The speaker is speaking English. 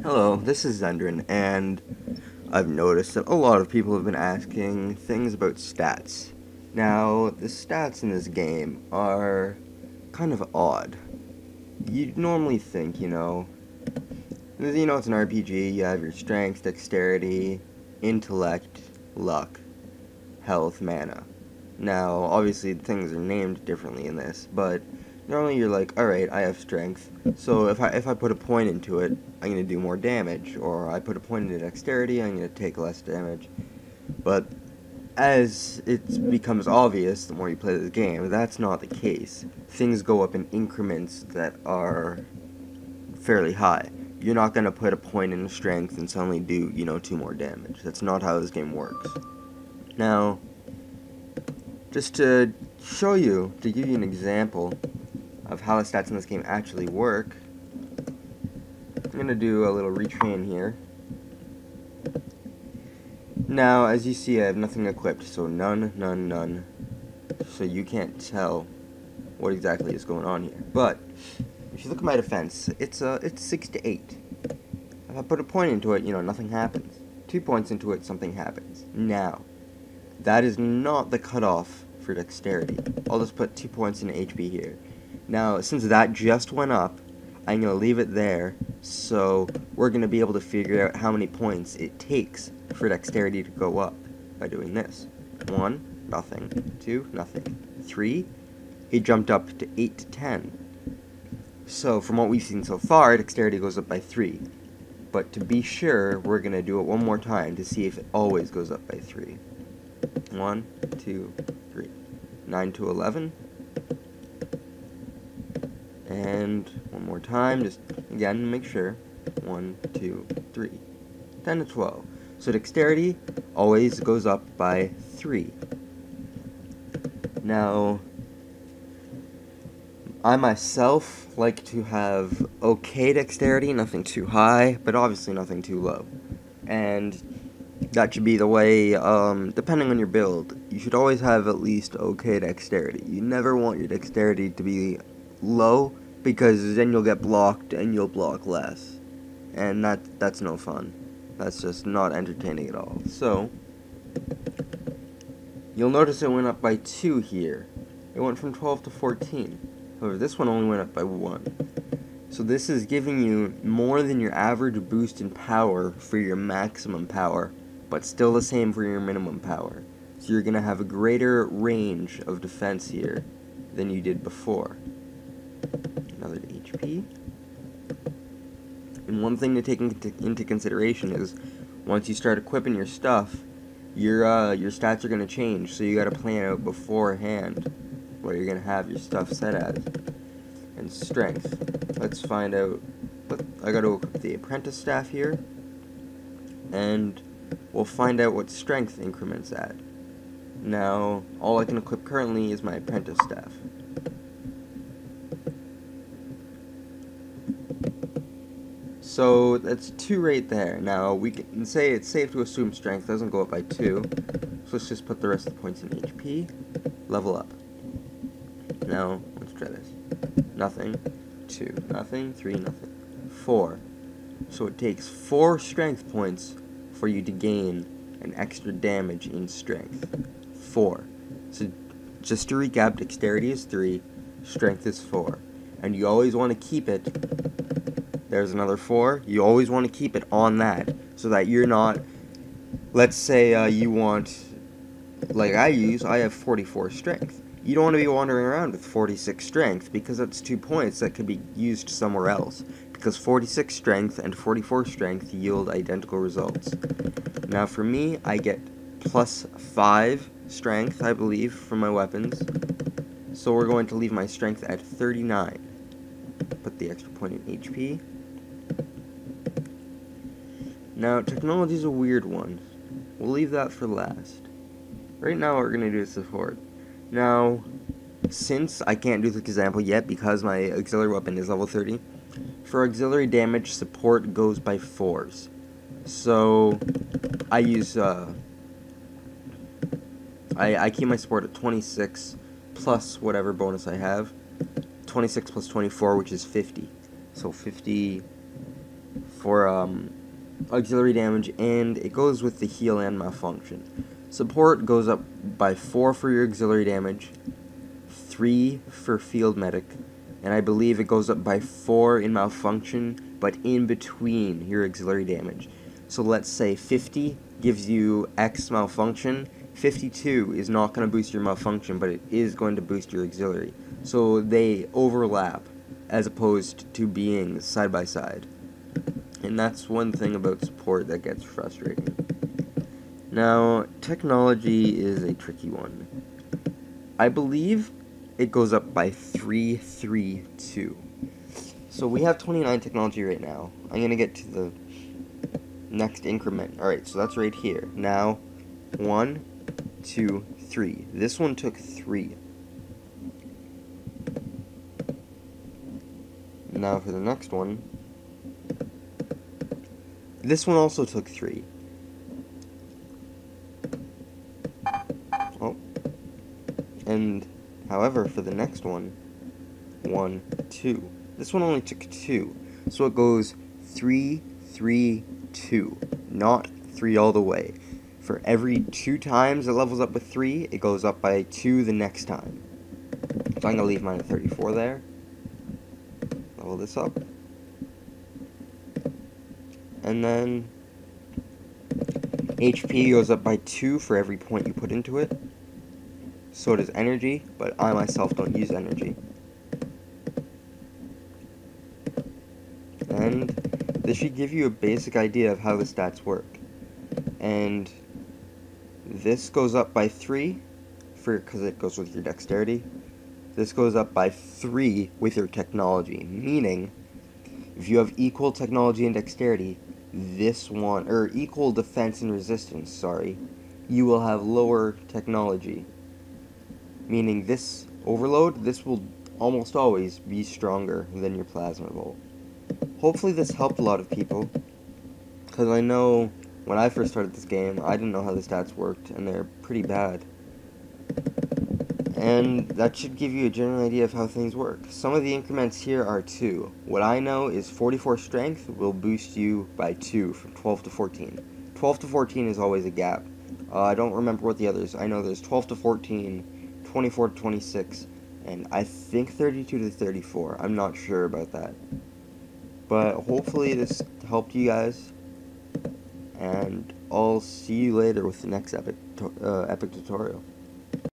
Hello, this is Zendrin, and I've noticed that a lot of people have been asking things about stats. Now, the stats in this game are kind of odd. You'd normally think, it's an RPG, you have your strength, dexterity, intellect, luck, health, mana. Now, obviously, things are named differently in this, but normally you're like, alright, I have strength, so if I put a point into it, I'm going to do more damage, or I put a point into dexterity, I'm going to take less damage. But as it becomes obvious the more you play this game, that's not the case. Things go up in increments that are fairly high. You're not going to put a point in strength and suddenly do, 2 more damage. That's not how this game works. Now, just to give you an example of how the stats in this game actually work, I'm going to do a little retrain here. Now, as you see, I have nothing equipped, so none, none, none. So you can't tell what exactly is going on here. But if you look at my defense, it's 6 to 8. If I put a point into it, nothing happens. 2 points into it, something happens. Now, that is not the cutoff for dexterity. I'll just put 2 points in HP here. Now, since that just went up, I'm going to leave it there, so we're going to be able to figure out how many points it takes for dexterity to go up by doing this. 1, nothing. 2, nothing. 3, it jumped up to 8 to 10. So, from what we've seen so far, dexterity goes up by 3. But to be sure, we're going to do it one more time to see if it always goes up by 3. 1, 2, 3. 9 to 11. And one more time, just again to make sure. 1, 2, 3. 10 to 12. So dexterity always goes up by 3. Now, I myself like to have okay dexterity, nothing too high, but obviously nothing too low. And that should be the way, depending on your build, you should always have at least okay dexterity. You never want your dexterity to be low, because then you'll get blocked and you'll block less. And that's no fun. That's just not entertaining at all. So, you'll notice it went up by 2 here. It went from 12 to 14. However, this one only went up by 1. So this is giving you more than your average boost in power for your maximum power, but still the same for your minimum power. So you're going to have a greater range of defense here than you did before. Another HP. And one thing to take into consideration is, once you start equipping your stuff, your stats are going to change, so you got to plan out beforehand what you're going to have your stuff set as. And strength. Let's find out. I got to equip the apprentice staff here, and we'll find out what strength increments at. Now, all I can equip currently is my apprentice staff. So that's 2 right there. Now we can say it's safe to assume strength doesn't go up by 2. So let's just put the rest of the points in HP. Level up. Now let's try this. Nothing. 2. Nothing. 3. Nothing. 4. So it takes 4 strength points for you to gain an extra damage in strength. 4. So just to recap, dexterity is 3, strength is 4. And you always want to keep it. There's another 4. You always want to keep it on that, so that you're not, let's say you want, like I have 44 strength. You don't want to be wandering around with 46 strength, because that's 2 points that could be used somewhere else, because 46 strength and 44 strength yield identical results. Now for me, I get plus 5 strength, I believe, from my weapons, so we're going to leave my strength at 39. Put the extra point in HP. Now, technology is a weird one. We'll leave that for last. Right now, what we're going to do is support. Now, since I can't do this example yet because my auxiliary weapon is level 30, for auxiliary damage, support goes by 4s. So, I use, I keep my support at 26 plus whatever bonus I have. 26 plus 24, which is 50. So 50 for auxiliary damage, and it goes with the heal and malfunction. Support goes up by 4 for your auxiliary damage, 3 for field medic, and I believe it goes up by 4 in malfunction, but in between your auxiliary damage. So let's say 50 gives you X malfunction, 52 is not going to boost your malfunction, but it is going to boost your auxiliary. So they overlap, as opposed to being side by side. And that's one thing about support that gets frustrating. Now, technology is a tricky one. I believe it goes up by 3, 3, 2. So we have 29 technology right now. I'm going to get to the next increment. Alright, so that's right here. Now, 1, 2, 3. This one took 3. Now for the next one. This one also took 3. Oh. And, however, for the next one, 1, 2. This one only took 2. So it goes 3, 3, 2. Not 3 all the way. For every 2 times it levels up with 3, it goes up by 2 the next time. So I'm going to leave mine at 34 there. Level this up. And then HP goes up by 2 for every point you put into it. So does energy, but I myself don't use energy. And this should give you a basic idea of how the stats work. And this goes up by 3 because it goes with your dexterity. This goes up by 3 with your technology, meaning if you have equal technology and dexterity, this one, or equal defense and resistance, sorry, you will have lower technology. Meaning this overload, this will almost always be stronger than your plasma bolt. Hopefully this helped a lot of people, because I know when I first started this game, I didn't know how the stats worked, and they're pretty bad. And that should give you a general idea of how things work. Some of the increments here are 2. What I know is 44 strength will boost you by 2 from 12 to 14. 12 to 14 is always a gap. I don't remember what the others. I know there's 12 to 14, 24 to 26, and I think 32 to 34. I'm not sure about that. But hopefully this helped you guys, and I'll see you later with the next epic tutorial.